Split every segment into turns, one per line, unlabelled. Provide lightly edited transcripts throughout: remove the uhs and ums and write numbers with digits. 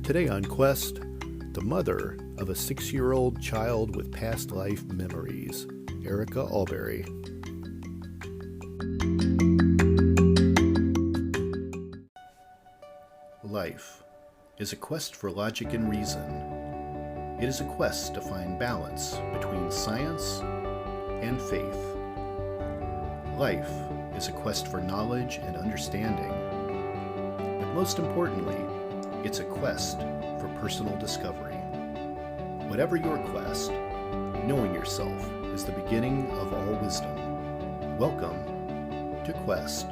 Today on Quest, the mother of a 6-year-old child with past life memories, Erica Auberry. Life is a quest for logic and reason. It is a quest to find balance between science and faith. Life is a quest for knowledge and understanding. But most importantly, it's a quest for personal discovery. Whatever your quest, knowing yourself is the beginning of all wisdom. Welcome to Quest.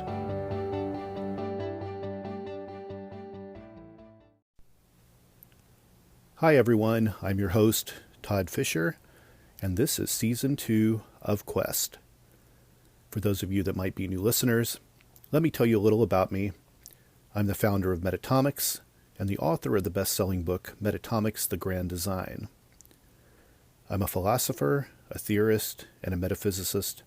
Hi everyone, I'm your host, Todd Fischer, and this is Season 2 of Quest. For those of you that might be new listeners, let me tell you a little about me. I'm the founder of Metacortex and the author of the best-selling book, Metacortex: The Grand Design. I'm a philosopher, a theorist, and a metaphysicist.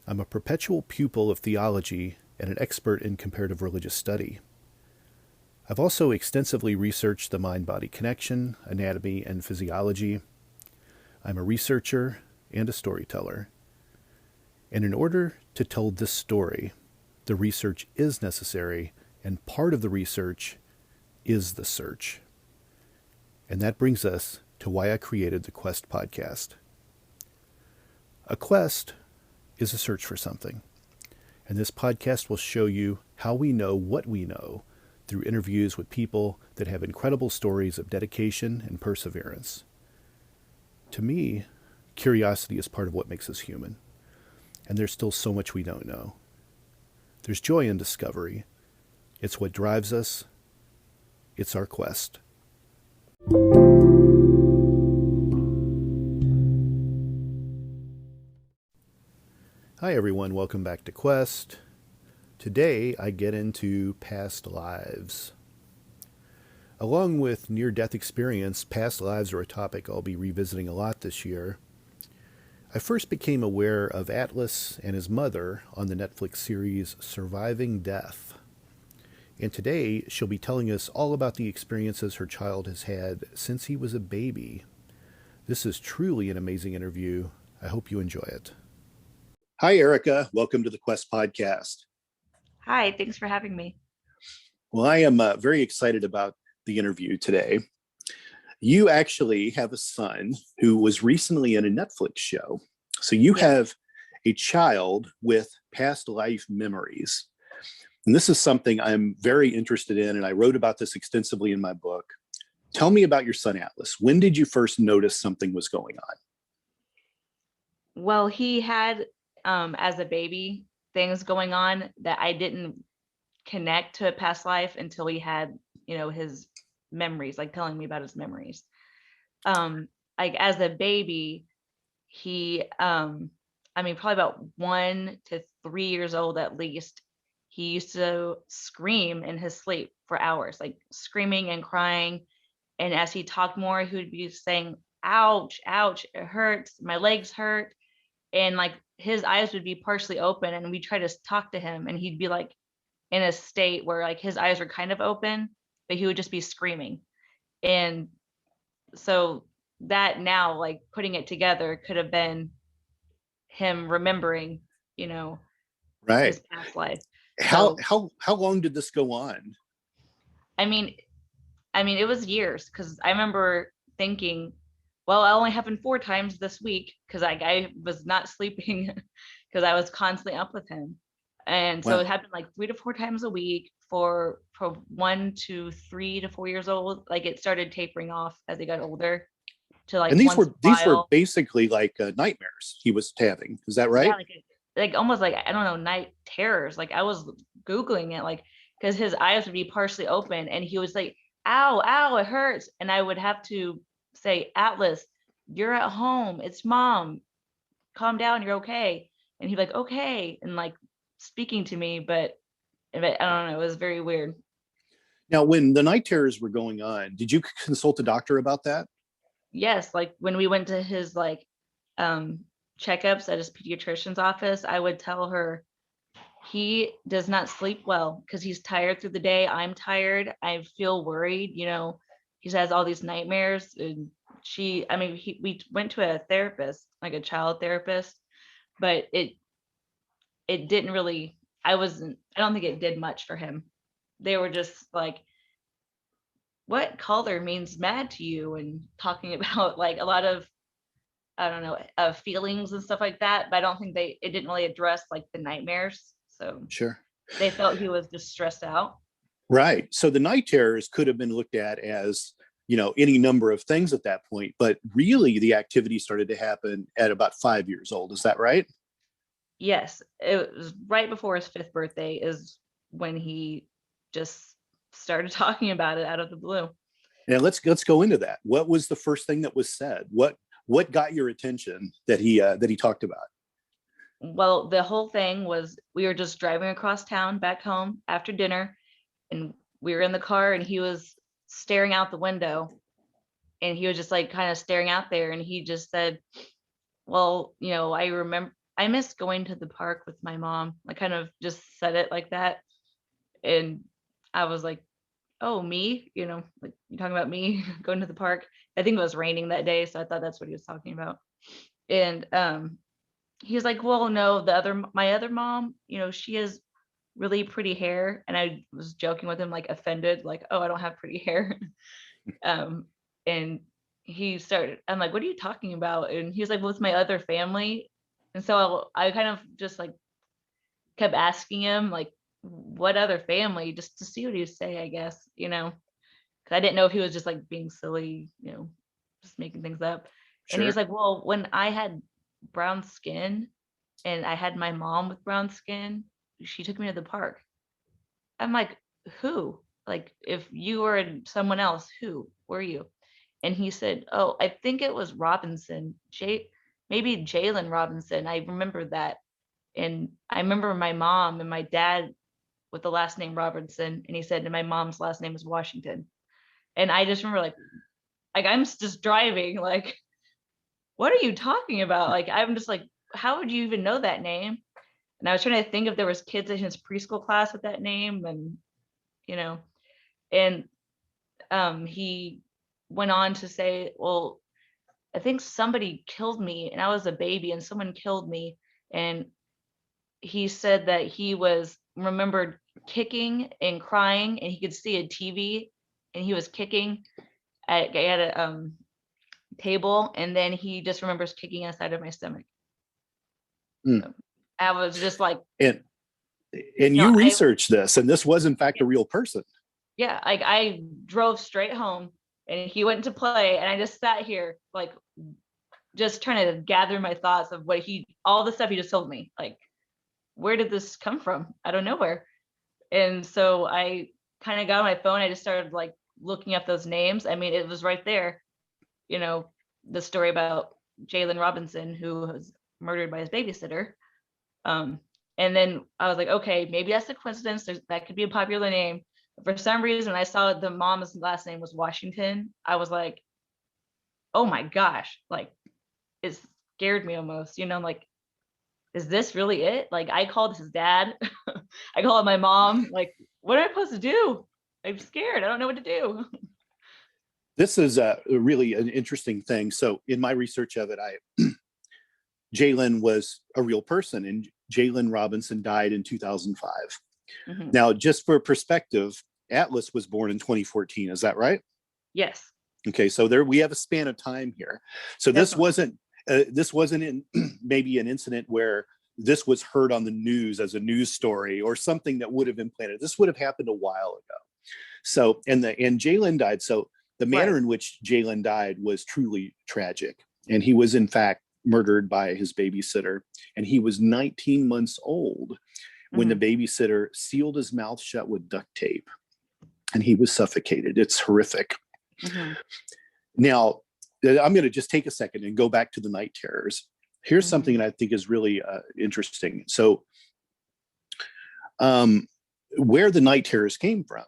I'm a perpetual pupil of theology and an expert in comparative religious study. I've also extensively researched the mind-body connection, anatomy, and physiology. I'm a researcher and a storyteller. And in order to tell this story, the research is necessary, and part of the research is the search. And that brings us to why I created the Quest podcast. A quest is a search for something, and this podcast will show you how we know what we know through interviews with people that have incredible stories of dedication and perseverance. To me, curiosity is part of what makes us human, and there's still so much we don't know. There's joy in discovery. It's what drives us. It's our quest. Hi everyone, welcome back to Quest. Today I get into past lives. Along with near-death experience, past lives are a topic I'll be revisiting a lot this year. I first became aware of Atlas and his mother on the Netflix series Surviving Death. And today she'll be telling us all about the experiences her child has had since he was a baby. This is truly an amazing interview. I hope you enjoy it. Hi, Erica. Welcome to the Quest podcast.
Hi, thanks for having me.
Well, I am very excited about the interview today. You actually have a son who was recently in a Netflix show. So you have a child with past life memories. And this is something I'm very interested in, and I wrote about this extensively in my book. Tell me about your son, Atlas. When did you first notice something was going on?
Well, he had, as a baby, things going on that I didn't connect to a past life until he had, his memories, like telling me about his memories. Like as a baby, he, probably about 1 to 3 years old at least, he used to scream in his sleep for hours, like screaming and crying. And as he talked more, he would be saying, ouch, ouch, it hurts, my legs hurt. And like his eyes would be partially open, and we'd try to talk to him, and he'd be like in a state where like his eyes were kind of open, but he would just be screaming. And so that now, like putting it together, could have been him remembering,
Right.
his past life.
How long did this go on?
I mean, it was years, because I remember thinking, well, it only happened 4 times this week, because I was not sleeping because I was constantly up with him. And so it happened like 3 to 4 times a week for 1 to 3 to 4 years old. Like it started tapering off as he got older to like.
And these were basically like nightmares he was having. Is that right?
Yeah, like almost like, I don't know, night terrors. Like I was Googling it, like, because his eyes would be partially open and he was like, ow, ow, it hurts. And I would have to say, Atlas, you're at home. It's mom. Calm down. You're okay. And he'd be like, okay. And like speaking to me, but I don't know. It was very weird.
Now, when the night terrors were going on, did you consult a doctor about that?
Yes. Like when we went to his like checkups at his pediatrician's office, I would tell her he does not sleep well because he's tired through the day. I'm tired. I feel worried, he has all these nightmares. And we went to a therapist, like a child therapist, but it didn't really, I don't think it did much for him. They were just like, what color means mad to you? And talking about like a lot of, I don't know, feelings and stuff like that. But I don't think it didn't really address like the nightmares. So
Sure.
they felt he was just stressed out.
Right. So the night terrors could have been looked at as, any number of things at that point, but really the activity started to happen at about 5 years old. Is that right?
Yes, it was right before his 5th birthday is when he just started talking about it out of the blue.
Now let's go into that. What was the first thing that was said? What got your attention that he talked about?
Well, the whole thing was, we were just driving across town back home after dinner, and we were in the car, and he was staring out the window, and he was just like kind of staring out there, and he just said, well, I miss going to the park with my mom. I kind of just said it like that. And I was like, oh, me, like, you talking about me going to the park? I think it was raining that day, so I thought that's what he was talking about. And he was like, well, no, my other mom, she has really pretty hair. And I was joking with him, like offended, like, oh, I don't have pretty hair. And I'm like, what are you talking about? And he was like, well, it's my other family. And so I kind of just like kept asking him, like, what other family, just to see what he would say, I guess, because I didn't know if he was just like being silly, just making things up. Sure. And he's like, well, when I had brown skin and I had my mom with brown skin, she took me to the park. I'm like, who? Like, if you were someone else, who were you? And he said, oh, I think it was Robinson, maybe Jalen Robinson. I remember that. And I remember my mom and my dad with the last name Robinson. And he said, and my mom's last name is Washington. And I just remember like I'm just driving, like, what are you talking about? Like, I'm just like, how would you even know that name? And I was trying to think if there was kids in his preschool class with that name, and he went on to say, well, I think somebody killed me, and I was a baby, and someone killed me. And he said that he remembered kicking and crying, and he could see a TV, and he was kicking at a table, and then he just remembers kicking inside of my stomach. So I was just like,
and you researched this, and this was in fact a real person.
Yeah, like I drove straight home, and he went to play, and I just sat here like just trying to gather my thoughts of all the stuff he just told me. Like, where did this come from? I don't know where. And so I kind of got on my phone. I just started like looking up those names. I mean, it was right there, the story about Jalen Robinson, who was murdered by his babysitter. And then I was like, okay, maybe that's a coincidence. That could be a popular name. For some reason, I saw the mom's last name was Washington. I was like, oh my gosh, like, it scared me almost, like, is this really it? Like, I called his dad. I called my mom. Like, what am I supposed to do? I'm scared. I don't know what to do.
This is really an interesting thing. So in my research of it, Jalen was a real person, and Jalen Robinson died in 2005. Mm-hmm. Now, just for perspective, Atlas was born in 2014. Is that right?
Yes.
Okay, so we have a span of time here. So definitely. This wasn't maybe an incident where this was heard on the news as a news story or something that would have been planted. This would have happened a while ago. So, and Jalen died. So the manner in which Jalen died was truly tragic. And he was in fact murdered by his babysitter. And he was 19 months old when the babysitter sealed his mouth shut with duct tape, and he was suffocated. It's horrific. Mm-hmm. Now, I'm going to just take a second and go back to the night terrors. Here's something that I think is really interesting. So where the night terrors came from,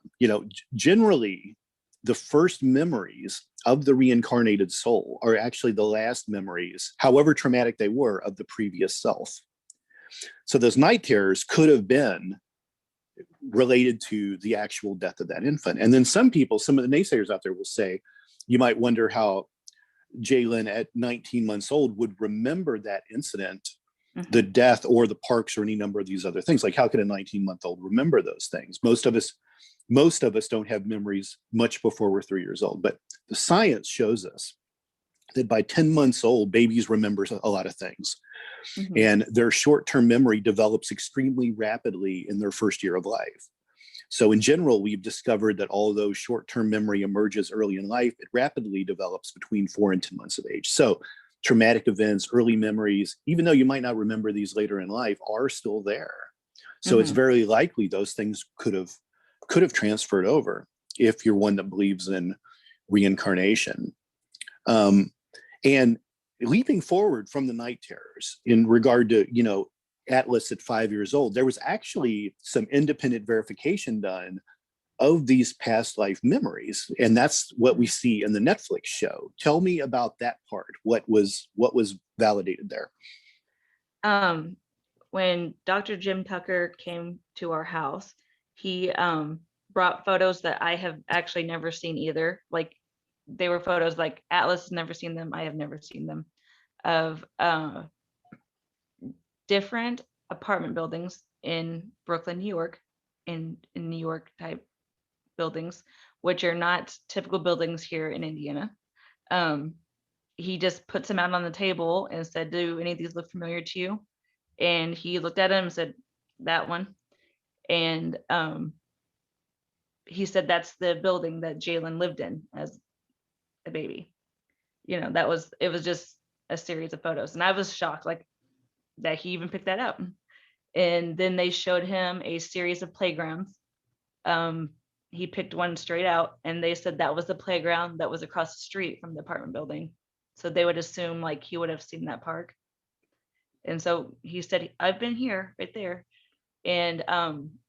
generally the first memories of the reincarnated soul are actually the last memories, however traumatic they were, of the previous self. So those night terrors could have been related to the actual death of that infant. And then some of the naysayers out there will say, you might wonder how Jalen at 19 months old would remember that incident, the death or the parks or any number of these other things. Like, how could a 19-month-old remember those things? Most of us don't have memories much before we're 3 years old, but the science shows us that by 10 months old, babies remember a lot of things. And their short-term memory develops extremely rapidly in their first year of life. So in general, we've discovered that although short-term memory emerges early in life, it rapidly develops between 4 and 10 months of age. So traumatic events, early memories, even though you might not remember these later in life, are still there. So it's very likely those things could have transferred over if you're one that believes in reincarnation. And leaping forward from the night terrors in regard to, Atlas at 5 years old, there was actually some independent verification done of these past life memories. And that's what we see in the Netflix show. Tell me about that part. What was validated there?
When Dr. Jim Tucker came to our house, he brought photos that I have actually never seen either. Like, they were photos like Atlas has never seen them. I have never seen them, of different apartment buildings in Brooklyn, New York, in New York type buildings, which are not typical buildings here in Indiana. He just puts them out on the table and said, do any of these look familiar to you? And he looked at him and said, that one. And he said, that's the building that Jalen lived in as a baby. It was just a series of photos. And I was shocked, like, that he even picked that up. And then they showed him a series of playgrounds. He picked one straight out, and they said that was the playground that was across the street from the apartment building. So they would assume like he would have seen that park. And so he said, I've been here, right there. And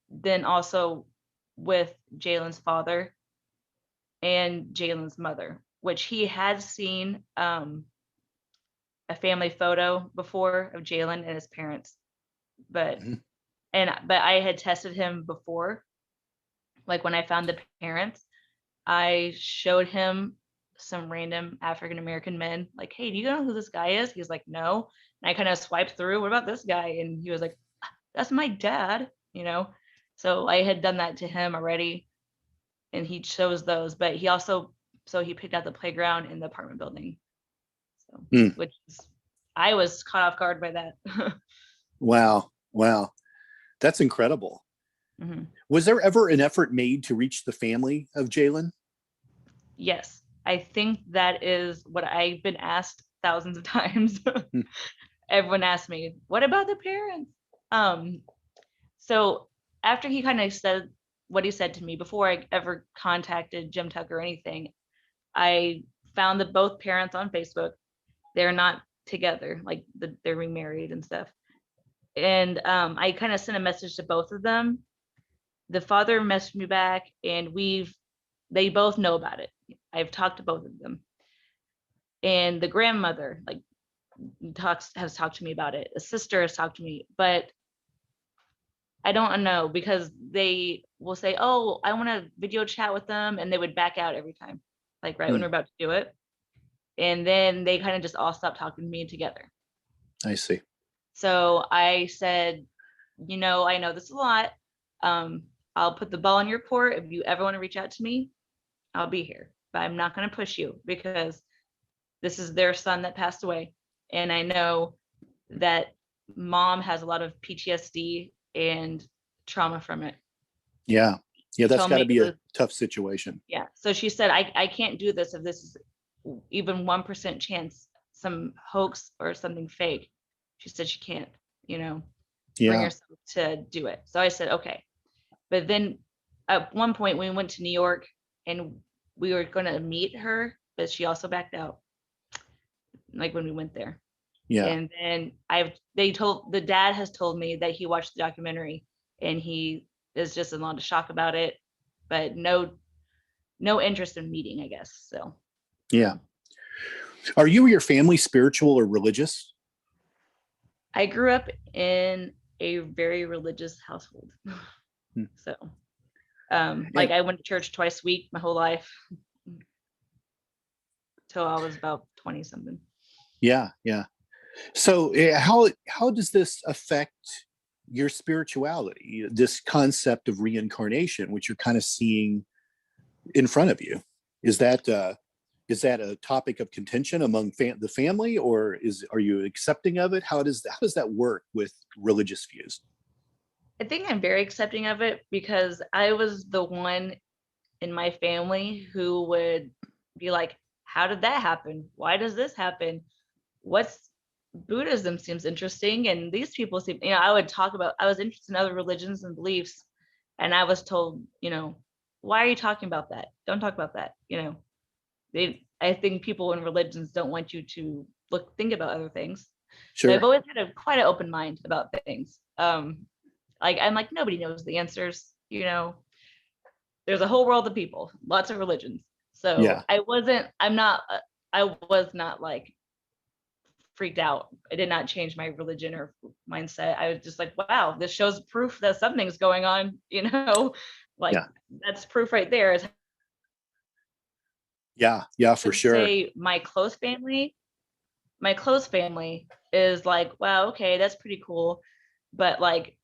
then also with Jalen's father and Jalen's mother, which he had seen a family photo before of Jalen and his parents, but I had tested him before. Like, when I found the parents, I showed him some random African American men, like, hey, do you know who this guy is? He's like, no. And I kind of swiped through, what about this guy? And he was like, that's my dad, So I had done that to him already, and he chose those. But he also, so he picked out the playground in the apartment building. So, which is, I was caught off guard by that.
Wow. That's incredible. Was there ever an effort made to reach the family of Jalen?
Yes, I think that is what I've been asked thousands of times. Everyone asked me, what about the parents? So after he kind of said what he said to me, before I ever contacted Jim Tucker or anything, I found that both parents on Facebook, they're not together, like they're remarried and stuff. And I kind of sent a message to both of them. The father messaged me back, and they both know about it. I've talked to both of them. And the grandmother, like, has talked to me about it. The sister has talked to me, but I don't know, because they will say, oh, I want to video chat with them, and they would back out every time, like right when we're about to do it. And then they kind of just all stopped talking to me together.
I see.
So I said, I know this a lot. I'll put the ball in your court. If you ever want to reach out to me, I'll be here. But I'm not going to push you, because this is their son that passed away. And I know that mom has a lot of PTSD and trauma from it.
Yeah, that's got to be a tough situation.
Yeah. So she said, I can't do this if this is even 1% chance, some hoax or something fake. She said she can't, bring herself to do it. So I said, okay. But then at one point we went to New York, and we were going to meet her, but she also backed out, like when we went there.
Yeah.
And then the dad has told me that he watched the documentary, and he is just in a lot of shock about it, but no interest in meeting, I guess. So.
Yeah. Are you or your family spiritual or religious?
I grew up in a very religious household.
Hmm.
So, like I went to church twice a week my whole life till I was about 20 something.
Yeah, yeah. So how does this affect your spirituality? This concept of reincarnation, which you're kind of seeing in front of you, is that a topic of contention among the family, or are you accepting of it? How does that work with religious views?
I think I'm very accepting of it because I was the one in my family who would be like, how did that happen? Why does this happen? What's Buddhism seems interesting, and these people seem, I would talk about, I was interested in other religions and beliefs, and I was told, why are you talking about that? Don't talk about that. I think people in religions don't want you to think about other things. So I've
Sure.
always had quite an open mind about things. Like I'm like, nobody knows the answers. There's a whole world of people, lots of religions. So
Yeah.
I was not like freaked out. I did not change my religion or mindset. I was just like, wow, this shows proof that something's going on, like
Yeah.
that's proof right there. Is
Yeah. Yeah. For
to
sure.
say my close family is like, wow, okay, that's pretty cool. But like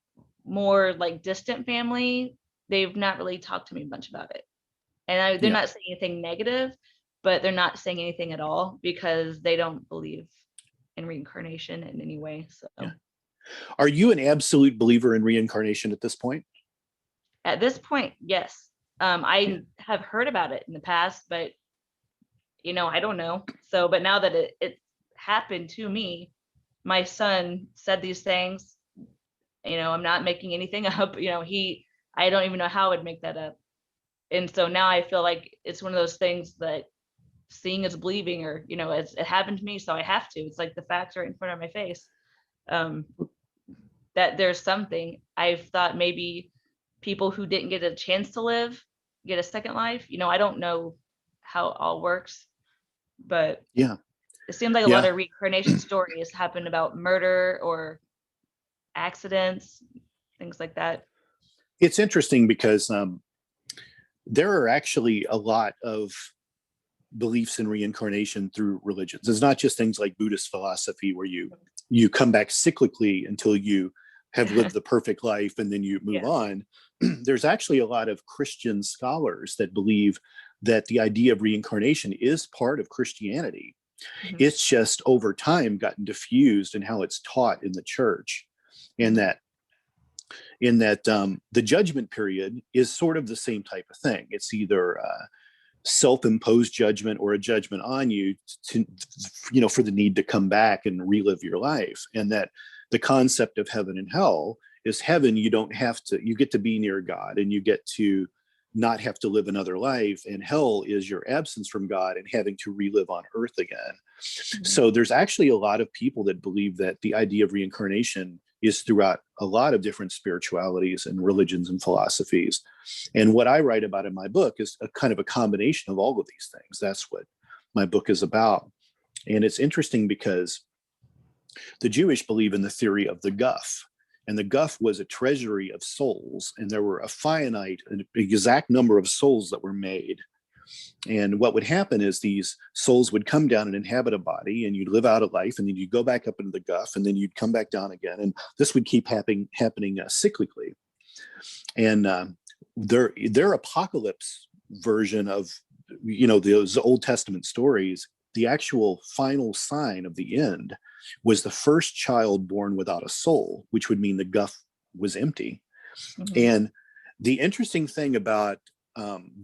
more like distant family, they've not really talked to me much about it. And they're
Yeah.
not saying anything negative, but they're not saying anything at all because they don't believe in reincarnation in any way. So
Yeah. Are you an absolute believer in reincarnation at this point?
at this point, yes.
Yeah.
I have heard about it in the past, but I don't know. So, but now that it happened to me, my son said these things. I'm not making anything up. I don't even know how I would make that up. And so now I feel like it's one of those things that seeing is believing, or it happened to me, so I have to. It's like the facts are in front of my face. That there's something. I've thought maybe people who didn't get a chance to live get a second life. I don't know how it all works, but
Yeah.
it seems like a lot
Yeah.
of reincarnation stories happen about murder or accidents, things like that.
It's interesting because there are actually a lot of beliefs in reincarnation through religions. It's not just things like Buddhist philosophy where you come back cyclically until you have lived the perfect life and then you move
Yeah.
on. There's actually a lot of Christian scholars that believe that the idea of reincarnation is part of Christianity.
Mm-hmm.
It's just over time gotten diffused in how it's taught in the church, and
Mm-hmm.
that the judgment period is sort of the same type of thing. It's either self-imposed judgment or a judgment on you to, for the need to come back and relive your life. And that the concept of heaven and hell is heaven, you get to be near God and you get to not have to live another life. And hell is your absence from God and having to relive on earth again.
Mm-hmm.
So there's actually a lot of people that believe that the idea of reincarnation is throughout a lot of different spiritualities and religions and philosophies. And what I write about in my book is a kind of a combination of all of these things. That's what my book is about. And it's interesting because the Jewish believe in the theory of the Guf. And the Guf was a treasury of souls, and there were a finite, an exact number of souls that were made. And what would happen is these souls would come down and inhabit a body, and you'd live out a life, and then you'd go back up into the Guf, and then you'd come back down again. And this would keep happening cyclically. And their apocalypse version of those Old Testament stories, the actual final sign of the end was the first child born without a soul, which would mean the Guf was empty.
Mm-hmm.
And the interesting thing about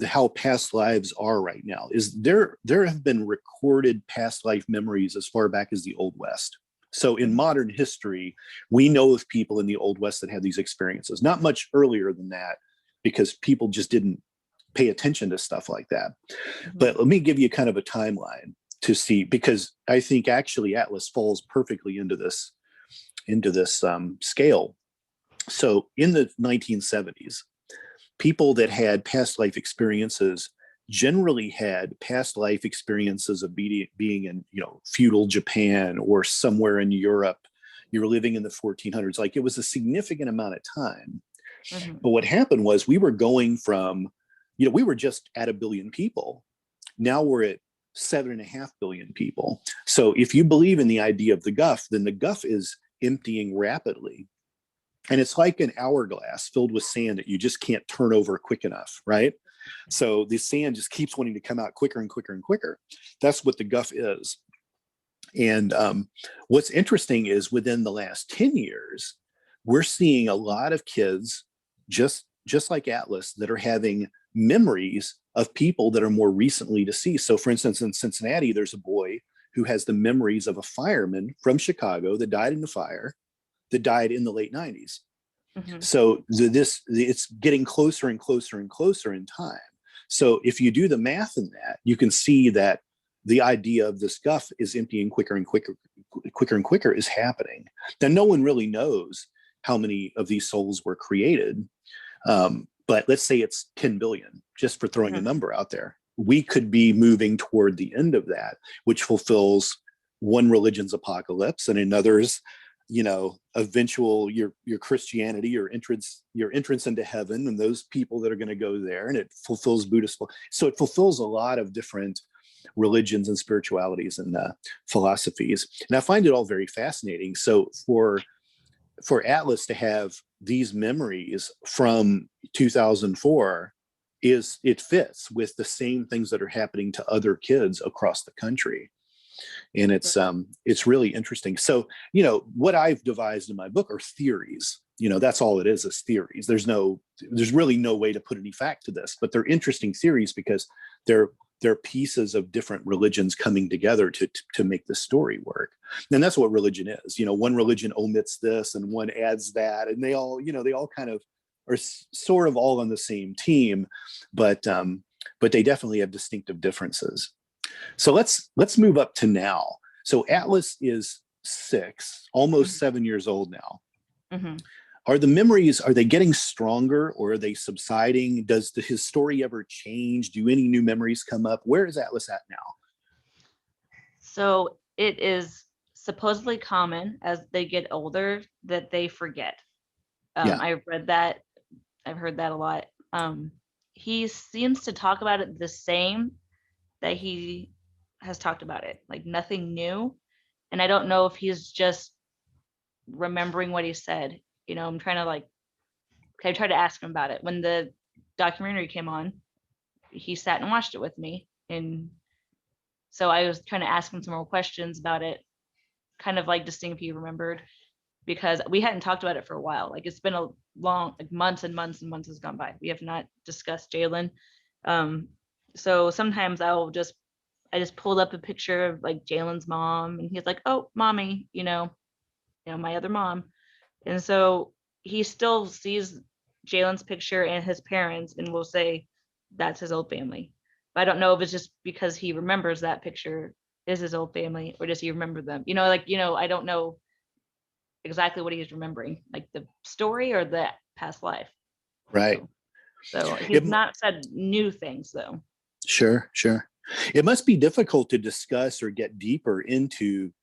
how past lives are right now is there have been recorded past life memories as far back as the Old West. So in modern history, we know of people in the Old West that had these experiences. Not much earlier than that, because people just didn't pay attention to stuff like that.
Mm-hmm.
But let me give you kind of a timeline to see, because I think actually Atlas falls perfectly into this scale. So in the 1970s, people that had past life experiences generally had past life experiences of being in feudal Japan or somewhere in Europe. You're living in the 1400s. Like, it was a significant amount of time
Mhm.
But what happened was we were going from, we were just at 1 billion people. Now we're at 7.5 billion people. So if you believe in the idea of the Gulf, then the Gulf is emptying rapidly. And it's like an hourglass filled with sand that you just can't turn over quick enough, right? So the sand just keeps wanting to come out quicker and quicker and quicker. That's what the Gulf is. And what's interesting is within the last 10 years, we're seeing a lot of kids, just like Atlas, that are having memories of people that are more recently deceased. So for instance, in Cincinnati, there's a boy who has the memories of a fireman from Chicago that died in the fire, that died in the late 90s.
Mhm.
So it's getting closer and closer and closer in time. So if you do the math in that, you can see that the idea of this Gulf is emptying quicker and quicker and quicker is happening. Now, no one really knows how many of these souls were created. But let's say it's 10 billion, just for throwing a number out there. We could be moving toward the end of that, which fulfills one religion's apocalypse and another's, eventual your Christianity, your entrance into heaven, and those people that are going to go there, and it fulfills Buddhist. So it fulfills a lot of different religions and spiritualities and philosophies, and I find it all very fascinating. So for Atlas to have these memories from 2004 it fits with the same things that are happening to other kids across the country. And it's really interesting. So, what I've devised in my book are theories. That's all it is theories. There's really no way to put any fact to this, but they're interesting theories because they're pieces of different religions coming together to make the story work. And that's what religion is. One religion omits this and one adds that, and they all kind of are sort of all on the same team, but they definitely have distinctive differences. So let's move up to now. So Atlas is 6, almost 7 years old now.
Mhm.
Are the memories, are they getting stronger or are they subsiding? Does his story ever change? Do any new memories come up? Where is Atlas at now?
So it is supposedly common as they get older that they forget.
Yeah.
I've read that. I've heard that a lot. He seems to talk about it the same that he has talked about it, like nothing new. And I don't know if he's just remembering what he said. I'm trying to I tried to ask him about it. When the documentary came on, he sat and watched it with me. And so I was trying to ask him some more questions about it, kind of like to see if he remembered, because we hadn't talked about it for a while. Like it's been a long, months and months and months has gone by. We have not discussed Jalen. So sometimes I just pulled up a picture of like Jalen's mom, and he's like, "Oh, mommy," my other mom. And so he still sees Jalen's picture and his parents and will say that's his old family. But I don't know if it's just because he remembers that picture is his old family, or does he remember them? I don't know exactly what he's remembering, like the story or the past life.
Right.
So he's not said new things though.
Sure. It must be difficult to discuss or get deeper into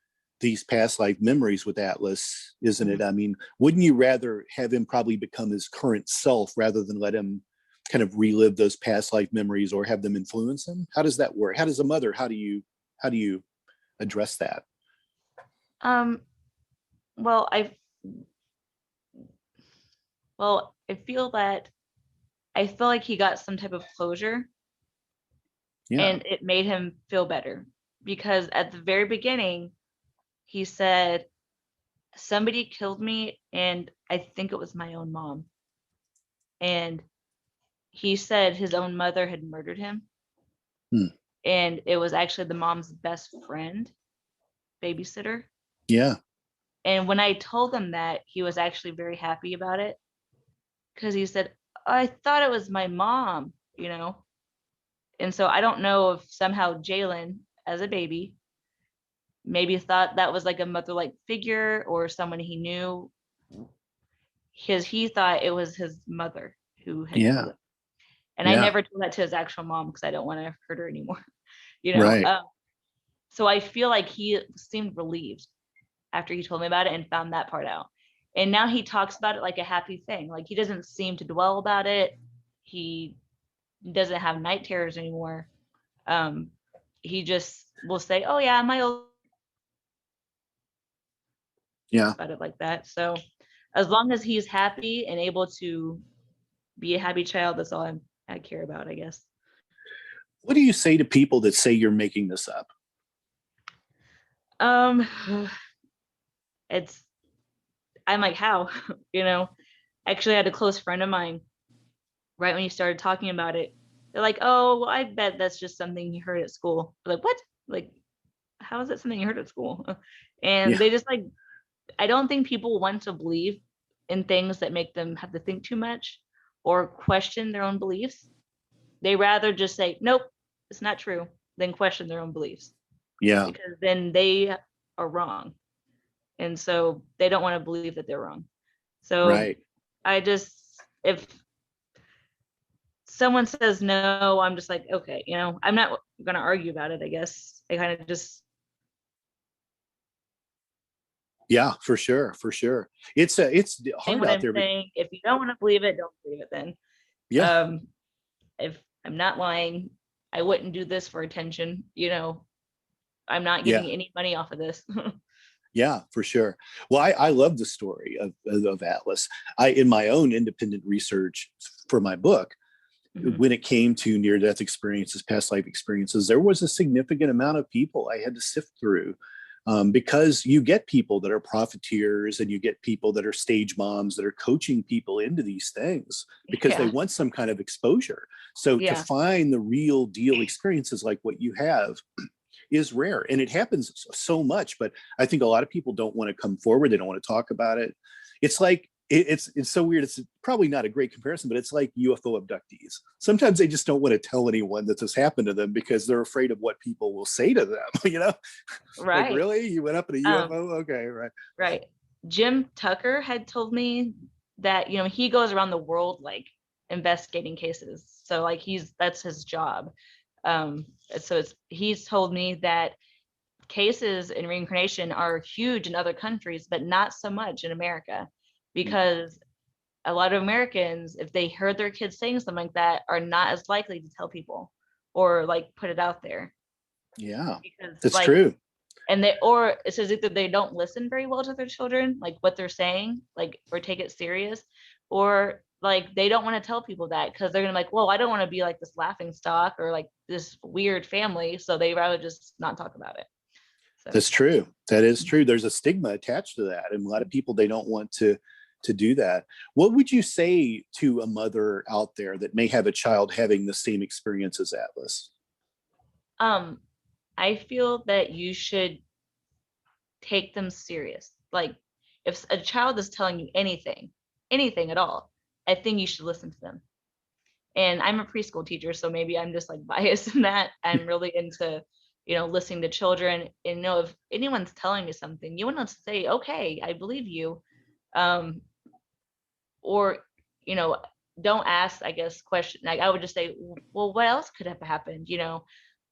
these past life memories with Atlas, isn't it? I mean, wouldn't you rather have him probably become his current self rather than let him kind of relive those past life memories or have them influence him? How does that work? How does a mother, how do you address that?
Well, I feel like he got some type of closure.
Yeah.
And it made him feel better, because at the very beginning he said, somebody killed me and I think it was my own mom. And he said his own mother had murdered him. And it was actually the mom's best friend, babysitter.
Yeah.
And when I told him that, he was actually very happy about it, because he said, I thought it was my mom. And so I don't know if somehow Jalen, as a baby, maybe thought that was like a mother-like figure or someone he knew, because he thought it was his mother who had killed him. And I never told that to his actual mom because I don't want to hurt her anymore.
Right.
So I feel like he seemed relieved after he told me about it and found that part out. And now he talks about it like a happy thing. Like he doesn't seem to dwell about it. He doesn't have night terrors anymore. He just will say, "Oh yeah, my old,"
Yeah.
about it like that. So as long as he's happy and able to be a happy child, that's all I care about, I guess.
What do you say to people that say you're making this up?
Um, it's I'm like, how? You know, actually, I had a close friend of mine right when you started talking about it. They're like, "Oh, well, I bet that's just something you heard at school." I'm like, what? Like, how is that something you heard at school? And
Yeah.
they just like, I don't think people want to believe in things that make them have to think too much or question their own beliefs. They rather just say, "Nope, it's not true," than question their own beliefs,
Yeah.
because then they are wrong. And so they don't want to believe that they're wrong. So
Right.
I just, if someone says no, I'm just like, okay, I'm not going to argue about it, I guess. I kind of just
Yeah, for sure. For sure. It's
say
hard
what
out
I'm
there.
saying. If you don't want to believe it, don't believe it then.
Yeah.
Um, if I'm not lying, I wouldn't do this for attention. I'm not
Yeah.
getting any money off of this.
Yeah, for sure. Well, I love the story of Atlas. In my own independent research for my book,
Mhm.
when it came to near death experiences, past life experiences, there was a significant amount of people I had to sift through, because you get people that are profiteers and you get people that are stage moms that are coaching people into these things because they
Yeah.
want some kind of exposure. So to
Yeah.
find the real deal experiences like what you have is rare, and it happens so much, but I think a lot of people don't want to come forward. They don't want to talk about it. It's like it's so weird. It's probably not a great comparison, but it's like UFO abductees. Sometimes they just don't want to tell anyone that this happened to them because they're afraid of what people will say to them. Like,
Right.
really, you went up in a
Um,
UFO? Okay, right.
right. Jim Tucker had told me that, he goes around the world like investigating cases. So like that's his job. So he's told me that cases in reincarnation are huge in other countries, but not so much in America, because a lot of Americans, if they heard their kids saying something like that, are not as likely to tell people or like put it out there,
Yeah,
because
that's
like,
true.
and or it says either they don't listen very well to their children, like what they're saying, like, or take it serious, or like they don't want to tell people that because they're gonna be like, well, I don't want to be like this laughing stock or like this weird family, so they rather just not talk about it. So
That's true. That is true. There's a stigma attached to that, and a lot of people, they don't want to do that. What would you say to a mother out there that may have a child having the same experience as Atlas?
I feel that you should take them serious. Like, if a child is telling you anything at all, I think you should listen to them. And I'm a preschool teacher, so maybe I'm just like biased in that. I'm really into, listening to children. And if anyone's telling me something, you want to say, okay, I believe you. Um, or, you know, don't ask, I guess, question. Like, I would just say, well, what else could have happened?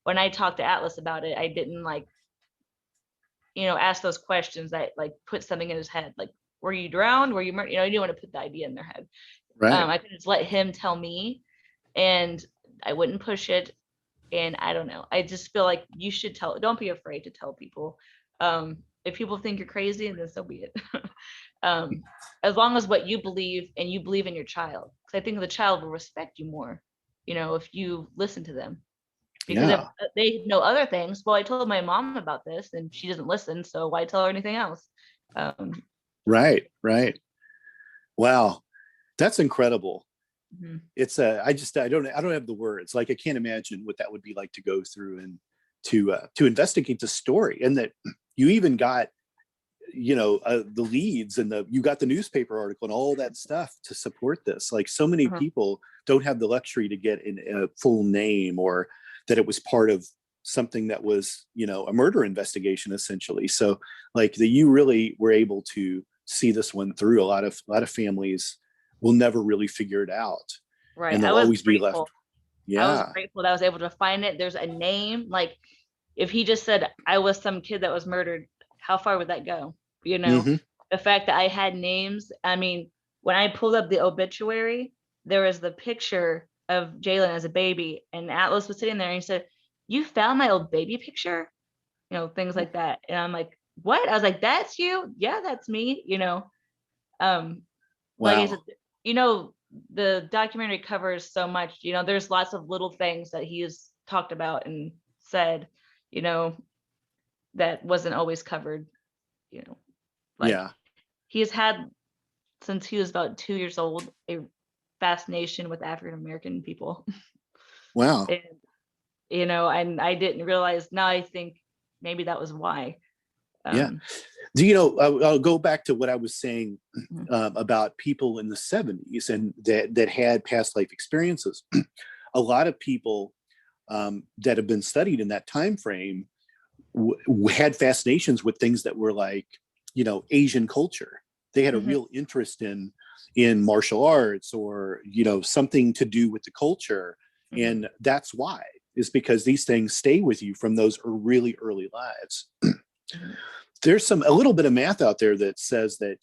When I talked to Atlas about it, I didn't like, ask those questions that like put something in his head. Like, were you drowned? Were you murdered? You didn't want to put the idea in their head.
Right.
I could just let him tell me, and I wouldn't push it. And I don't know. I just feel like you should don't be afraid to tell people. If people think you're crazy, then so be it. As long as what you believe and you believe in your child. Because I think the child will respect you more, if you listen to them. Because if
Yeah.
they know other things, well, I told my mom about this and she doesn't listen, so why tell her anything else? Um,
Right. Right. Wow. That's incredible.
mhm.
It's I don't have the words. Like, I can't imagine what that would be like to go through and to investigate the story, and that you even got the leads, and you got the newspaper article and all that stuff to support this. Like, so many
Uh-huh.
people don't have the luxury to get in a full name, or that it was part of something that was a murder investigation essentially. So like, that you really were able to see this one through. A lot of families will never really figure it out,
Right.
and
I
they'll
was
always be left.
grateful. I was
Yeah.
grateful that I was able to find it. There's a name. Like, if he just said I was some kid that was murdered, how far would that go?
Mm-hmm.
the fact that I had names. I mean, when I pulled up the obituary, there was the picture of Jalen as a baby, and Atlas was sitting there and he said, "You found my old baby picture?" Things like that. And I'm like, "What?" I was like, "That's you?" "Yeah, that's me." Like I said,
Wow.
the documentary covers so much. There's lots of little things that he has talked about and said, you know, that wasn't always covered. Like
Yeah.
he has had, since he was about 2 years old, a fascination with African American people.
Wow.
And and I didn't realize. Now I think maybe that was why.
Yeah. Do I'll go back to what I was saying about people in the 70s and that had past life experiences. A lot of people that have been studied in that time frame had fascinations with things that were like, Asian culture. They had a real interest in martial arts or, something to do with the culture. And that's why, is because these things stay with you from those really early lives. There's a little bit of math out there that says that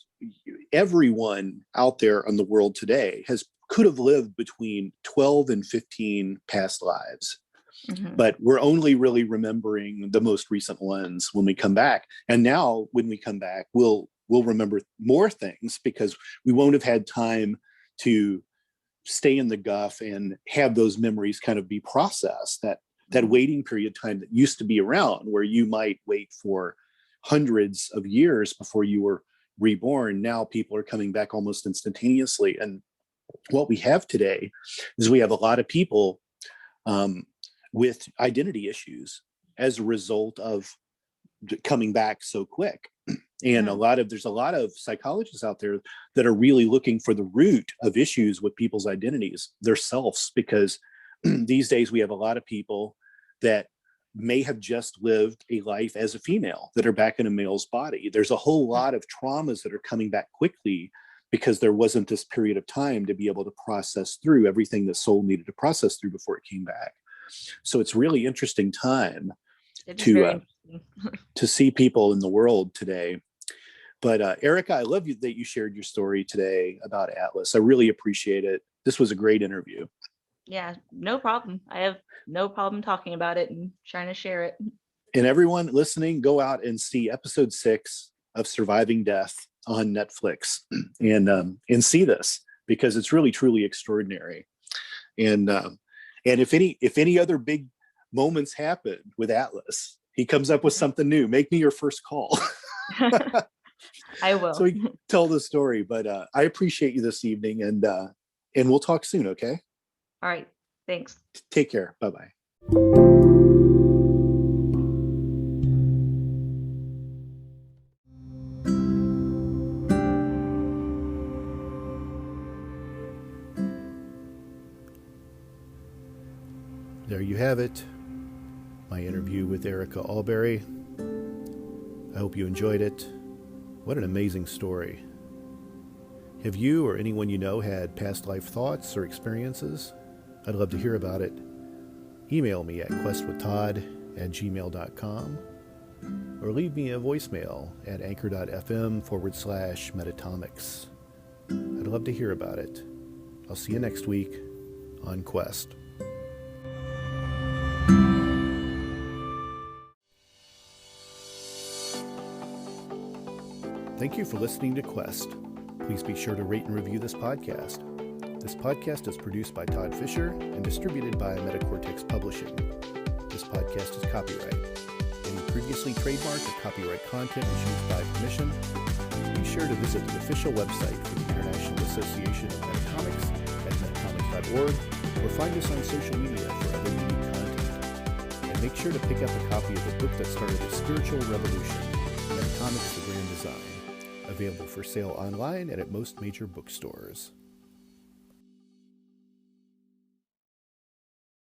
everyone out there in the world today could have lived between 12 and 15 past lives. But we're only really remembering the most recent ones when we come back. And now when we come back, we'll remember more things because we won't have had time to stay in the guff and have those memories kind of be processed. That waiting period time that used to be around, where you might wait for hundreds of years before you were reborn. Now people are coming back almost instantaneously. And what we have today is we have a lot of people with identity issues as a result of coming back so quick. And there's a lot of psychologists out there that are really looking for the root of issues with people's identities, their selves, because these days we have a lot of people that may have just lived a life as a female that are back in a male's body. There's a whole lot of traumas that are coming back quickly because there wasn't this period of time to be able to process through everything the soul needed to process through before it came back. So it's really interesting time to see people in the world today. But Erica, I love that you shared your story today about Atlas. I really appreciate it. This was a great interview.
Yeah, no problem. I have no problem talking about it and trying to share it.
And everyone listening, go out and see episode 6 of Surviving Death on Netflix and see this, because it's really, truly extraordinary. And if any other big moments happen with Atlas, he comes up with something new. Make me your first call.
I will.
So we can tell the story. But I appreciate you this evening, and we'll talk soon. Okay.
All right. Thanks.
Take care. Bye-bye.
There you have it, my interview with Erica Auberry. I hope you enjoyed it. What an amazing story. Have you or anyone you know had past life thoughts or experiences? I'd love to hear about it. Email me at questwithtod@gmail.com or leave me a voicemail at anchor.fm/metatomics. I'd love to hear about it. I'll see you next week on Quest. Thank you for listening to Quest. Please be sure to rate and review this podcast. This podcast is produced by Todd Fischer and distributed by Metacortex Publishing. This podcast is copyright. Any previously trademarked or copyright content is used by permission. Be sure to visit the official website for the International Association of Metatomics at metatomics.org or find us on social media for other unique content. And make sure to pick up a copy of the book that started a spiritual revolution, Metatomics: The Grand Design, available for sale online and at most major bookstores.